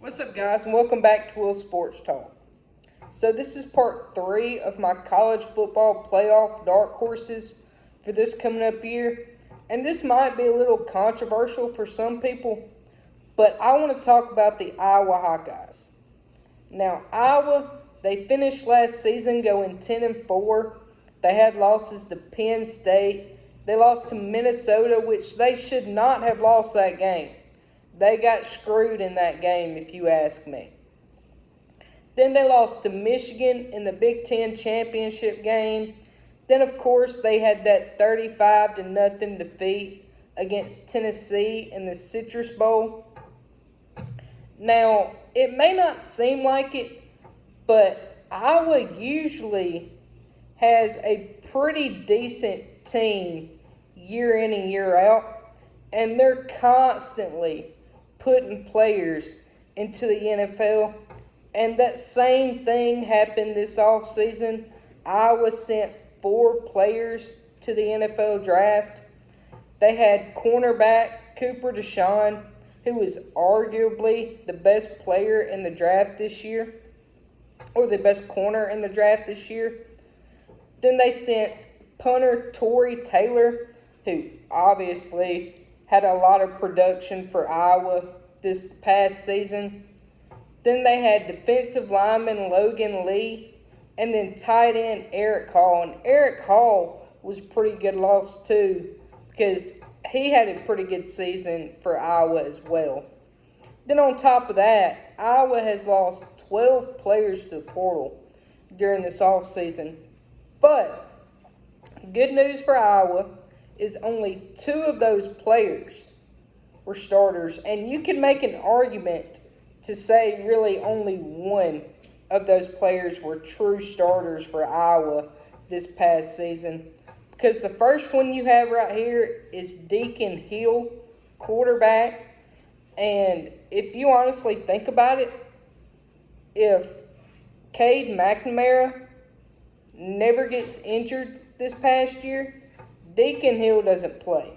What's up, guys, and welcome back to Will Sports Talk. So this is part 3 of my college football playoff dark horses for this coming up year. And this might be a little controversial for some people, but I want to talk about the Iowa Hawkeyes. Now, Iowa, they finished last season going 10-4. They had losses to Penn State. They lost to Minnesota, which they should not have lost that game. They got screwed in that game, if you ask me. Then they lost to Michigan in the BigTen championship game. Then, of course, they had that 35-0 defeat against Tennessee in the Citrus Bowl. Now, it may not seem like it, but Iowa usually has a pretty decent team year in and year out, and they're constantly putting players into the NFL. And that same thing happened this offseason. Iowa sent 4 players to the NFL draft. They had cornerback Cooper DeShawn, who was arguably the best player in the draft this year, or the best corner in the draft this year. Then they sent punter Tory Taylor, who obviously had a lot of production for Iowa this past season. Then they had defensive lineman Logan Lee, and then tight end Eric Hall. And Eric Hall was a pretty good loss too, because he had a pretty good season for Iowa as well. Then on top of that, Iowa has lost 12 players to the portal during this offseason. But good news for Iowa is only 2 of those players were starters. And you can make an argument to say really only 1 of those players were true starters for Iowa this past season. Because the first one you have right here is Deacon Hill, quarterback. And if you honestly think about it, if Cade McNamara never gets injured this past year, Deacon Hill doesn't play.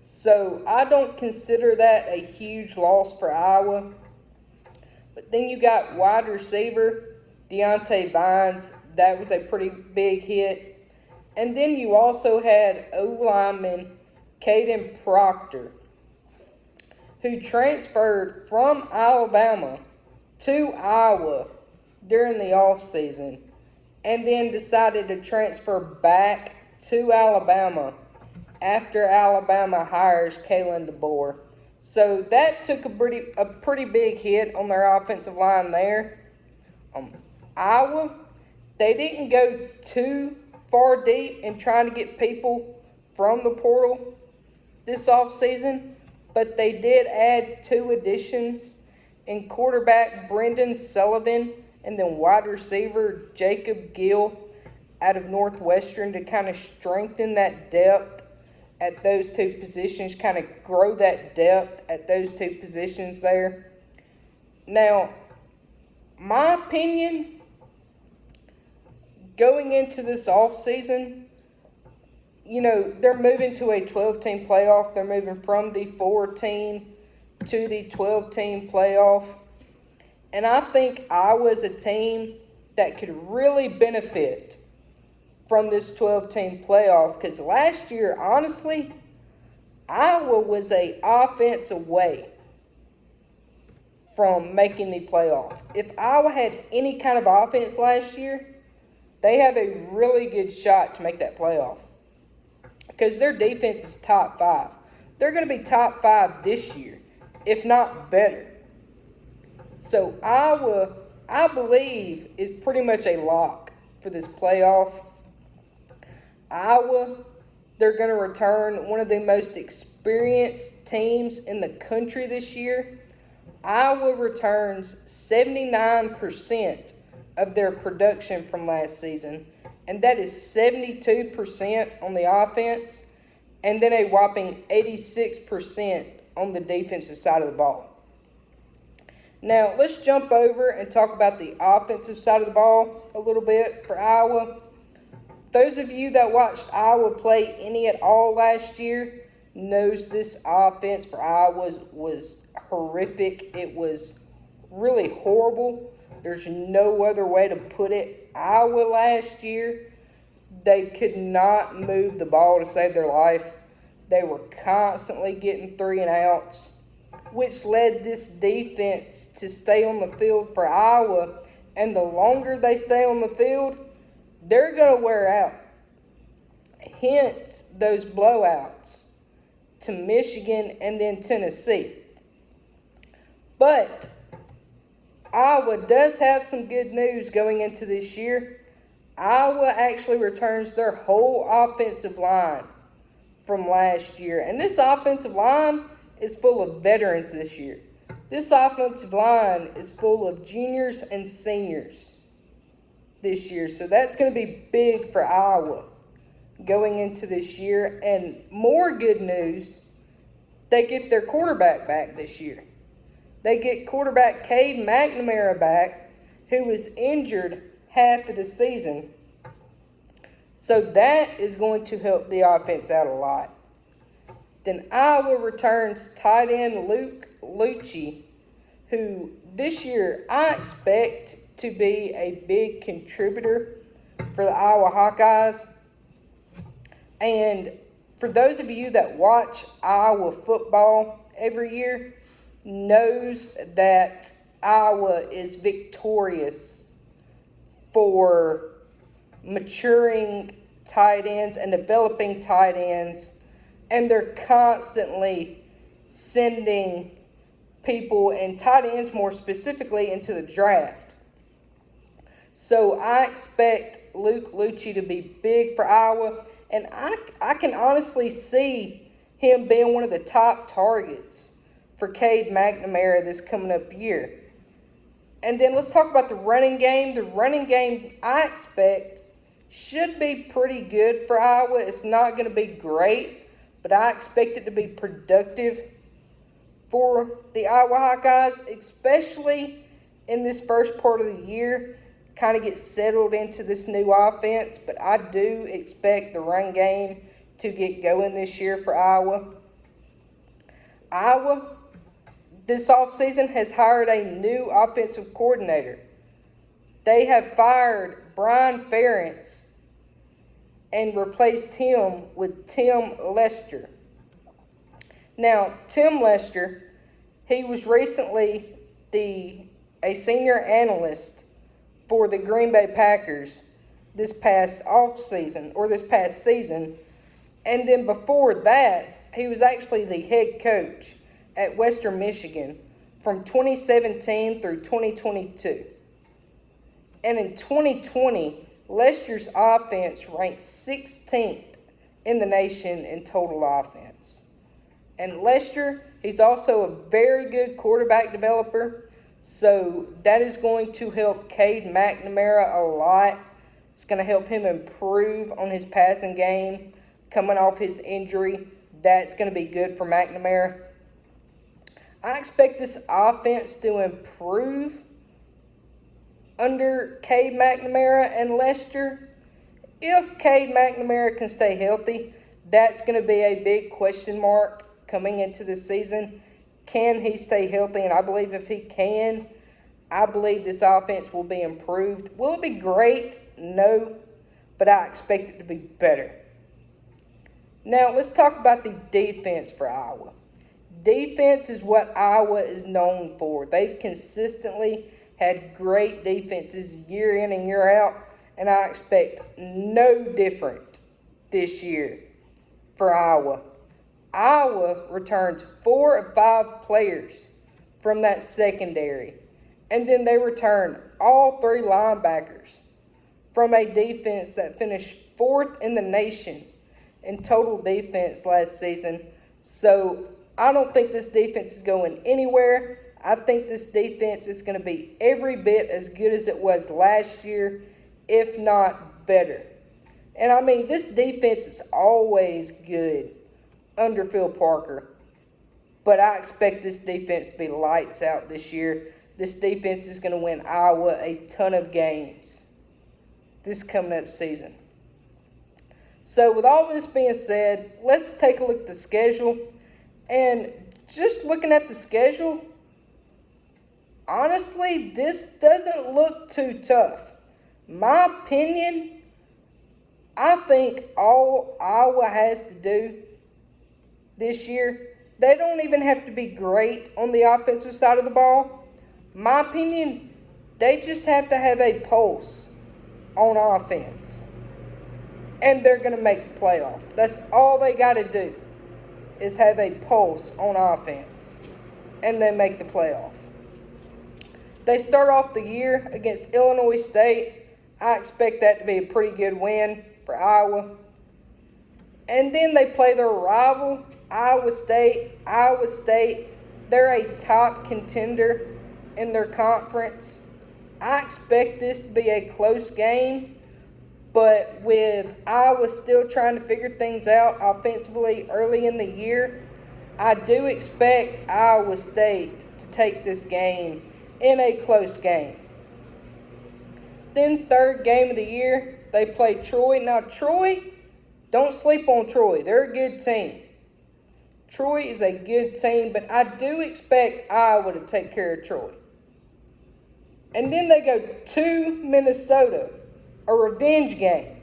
So I don't consider that a huge loss for Iowa. But then you got wide receiver Deontay Vines. That was a pretty big hit. And then you also had O-lineman Caden Proctor, who transferred from Alabama to Iowa during the offseason, and then decided to transfer back to Alabama after Alabama hires Kalen DeBoer. So that took a pretty big hit on their offensive line there. Iowa, they didn't go too far deep in trying to get people from the portal this offseason, but they did add 2 additions in quarterback Brendan Sullivan and then wide receiver Jacob Gill out of Northwestern to kind of strengthen that depth at those 2 positions, kind of grow that depth at those 2 positions there. Now, my opinion, going into this offseason, they're moving to a 12-team playoff. They're moving from the 4-team to the 12-team playoff. And I think Iowa's a team that could really benefit from this 12-team playoff, because last year, honestly, Iowa was an offense away from making the playoff. If Iowa had any kind of offense last year, they have a really good shot to make that playoff, because their defense is top 5. They're going to be top 5 this year, if not better. So Iowa, I believe, is pretty much a lock for this playoff. Iowa, they're going to return one of the most experienced teams in the country this year. Iowa returns 79% of their production from last season, and that is 72% on the offense, and then a whopping 86% on the defensive side of the ball. Now, let's jump over and talk about the offensive side of the ball a little bit for Iowa. Those of you that watched Iowa play any at all last year knows this offense for Iowa was horrific. It was really horrible. There's no other way to put it. Iowa last year, they could not move the ball to save their life. They were constantly getting 3 and outs, which led this defense to stay on the field for Iowa. And the longer they stay on the field, they're going to wear out. Hence those blowouts to Michigan and then Tennessee. But Iowa does have some good news going into this year. Iowa actually returns their whole offensive line from last year. And this offensive line is full of veterans this year. This offensive line is full of juniors and seniors this year. So that's going to be big for Iowa going into this year. And more good news, they get their quarterback back this year. They get quarterback Cade McNamara back, who was injured half of the season. So that is going to help the offense out a lot. Then Iowa returns tight end Luke Lucci, who this year I expect to be a big contributor for the Iowa Hawkeyes. And for those of you that watch Iowa football every year, knows that Iowa is victorious for maturing tight ends and developing tight ends, and they're constantly sending people and tight ends more specifically into the draft. So I expect Luke Lucci to be big for Iowa, and I can honestly see him being one of the top targets for Cade McNamara this coming up year. And then let's talk about the running game. The running game, I expect, should be pretty good for Iowa. It's not going to be great, but I expect it to be productive for the Iowa Hawkeyes, especially in this first part of the year, kind of get settled into this new offense. But I do expect the run game to get going this year for Iowa. Iowa, this offseason, has hired a new offensive coordinator. They have fired Brian Ferentz and replaced him with Tim Lester. Now, Tim Lester, he was recently a senior analyst for the Green Bay Packers this past season. And then before that, he was actually the head coach at Western Michigan from 2017 through 2022. And in 2020, Lester's offense ranked 16th in the nation in total offense. And Lester, he's also a very good quarterback developer, so that is going to help Cade McNamara a lot. It's going to help him improve on his passing game coming off his injury. That's going to be good for McNamara. I expect this offense to improve under Cade McNamara and Lester. If Cade McNamara can stay healthy, that's going to be a big question mark coming into this season. Can he stay healthy? And I believe if he can, I believe this offense will be improved. Will it be great? No, but I expect it to be better. Now, let's talk about the defense for Iowa. Defense is what Iowa is known for. They've consistently had great defenses year in and year out, and I expect no different this year for Iowa. Iowa returns 4 of 5 players from that secondary, and then they return all 3 linebackers from a defense that finished 4th in the nation in total defense last season. So I don't think this defense is going anywhere. I think this defense is going to be every bit as good as it was last year, if not better. And I mean, this defense is always good under Phil Parker, but I expect this defense to be lights out this year. This defense is going to win Iowa a ton of games this coming up season. So with all this being said, let's take a look at the schedule. And just looking at the schedule, honestly, this doesn't look too tough. My opinion, I think all Iowa has to do this year, they don't even have to be great on the offensive side of the ball. My opinion, they just have to have a pulse on offense. And they're going to make the playoff. That's all they got to do is have a pulse on offense. And they make the playoff. They start off the year against Illinois State. I expect that to be a pretty good win for Iowa. And then they play their rival, Iowa State. Iowa State, they're a top contender in their conference. I expect this to be a close game, but with Iowa still trying to figure things out offensively early in the year, I do expect Iowa State to take this game in a close game. Then third game of the year, they play Troy. Now Troy, don't sleep on Troy. They're a good team. Troy is a good team, but I do expect Iowa to take care of Troy. And then they go to Minnesota, a revenge game.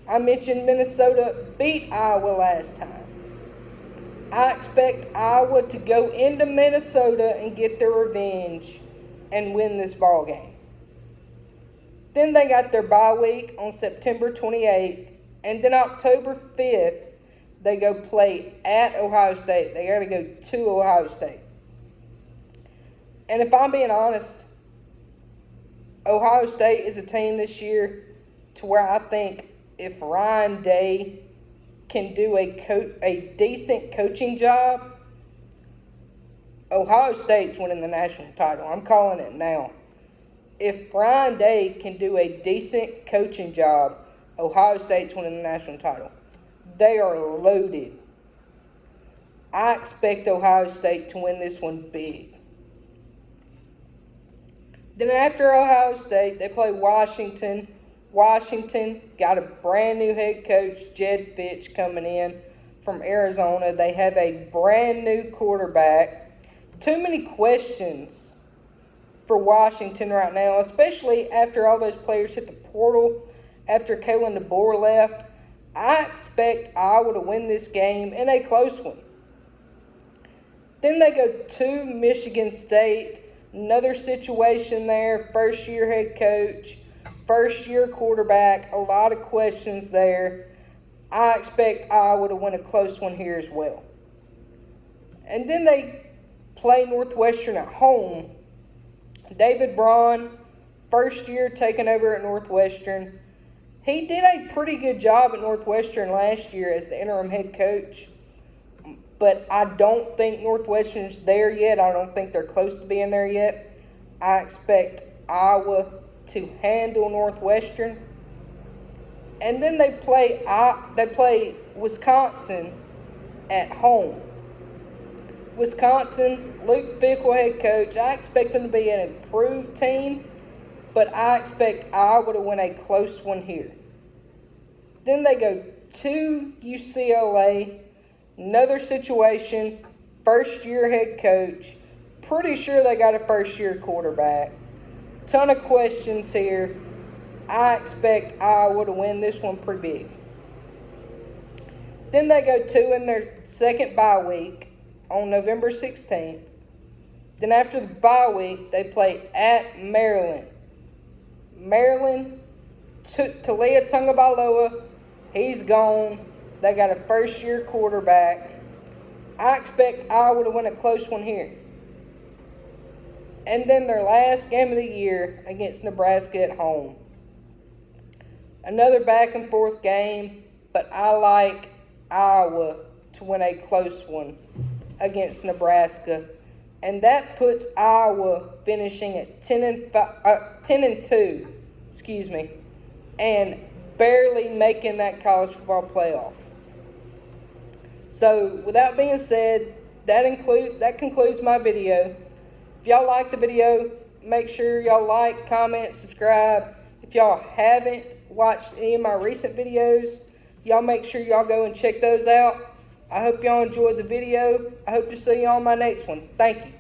I mentioned Minnesota beat Iowa last time. I expect Iowa to go into Minnesota and get their revenge and win this ball game. Then they got their bye week on September 28th, and then October 5th, they go play at Ohio State. They got to go to Ohio State. And if I'm being honest, Ohio State is a team this year to where I think if Ryan Day can do a decent coaching job, Ohio State's winning the national title. I'm calling it now. If Ryan Day can do a decent coaching job, Ohio State's winning the national title. They are loaded. I expect Ohio State to win this one big. Then after Ohio State, they play Washington. Washington got a brand new head coach, Jed Fitch, coming in from Arizona. They have a brand new quarterback. Too many questions for Washington right now, especially after all those players hit the portal, after Kalen DeBoer left. I expect Iowa to win this game in a close one. Then they go to Michigan State. Another situation there. First-year head coach, first-year quarterback. A lot of questions there. I expect Iowa to win a close one here as well. And then they play Northwestern at home. David Braun, first year taking over at Northwestern. He did a pretty good job at Northwestern last year as the interim head coach. But I don't think Northwestern's there yet. I don't think they're close to being there yet. I expect Iowa to handle Northwestern. And then they play Wisconsin at home. Wisconsin, Luke Fickell head coach. I expect them to be an improved team, but I expect Iowa to win a close one here. Then they go to UCLA. Another situation, first-year head coach. Pretty sure they got a first-year quarterback. Ton of questions here. I expect Iowa to win this one pretty big. Then they go to in their second bye week on November 16th. Then after the bye week, they play at Maryland. Maryland, Talia Tungabailoa, he's gone. They got a first-year quarterback. I expect Iowa to win a close one here. And then their last game of the year against Nebraska at home. Another back-and-forth game, but I like Iowa to win a close one against Nebraska. And that puts Iowa finishing at 10-2, and barely making that college football playoff. So, with that being said, that concludes my video. If y'all like the video, make sure y'all like, comment, subscribe. If y'all haven't watched any of my recent videos, y'all make sure y'all go and check those out. I hope y'all enjoyed the video. I hope to see you on my next one. Thank you.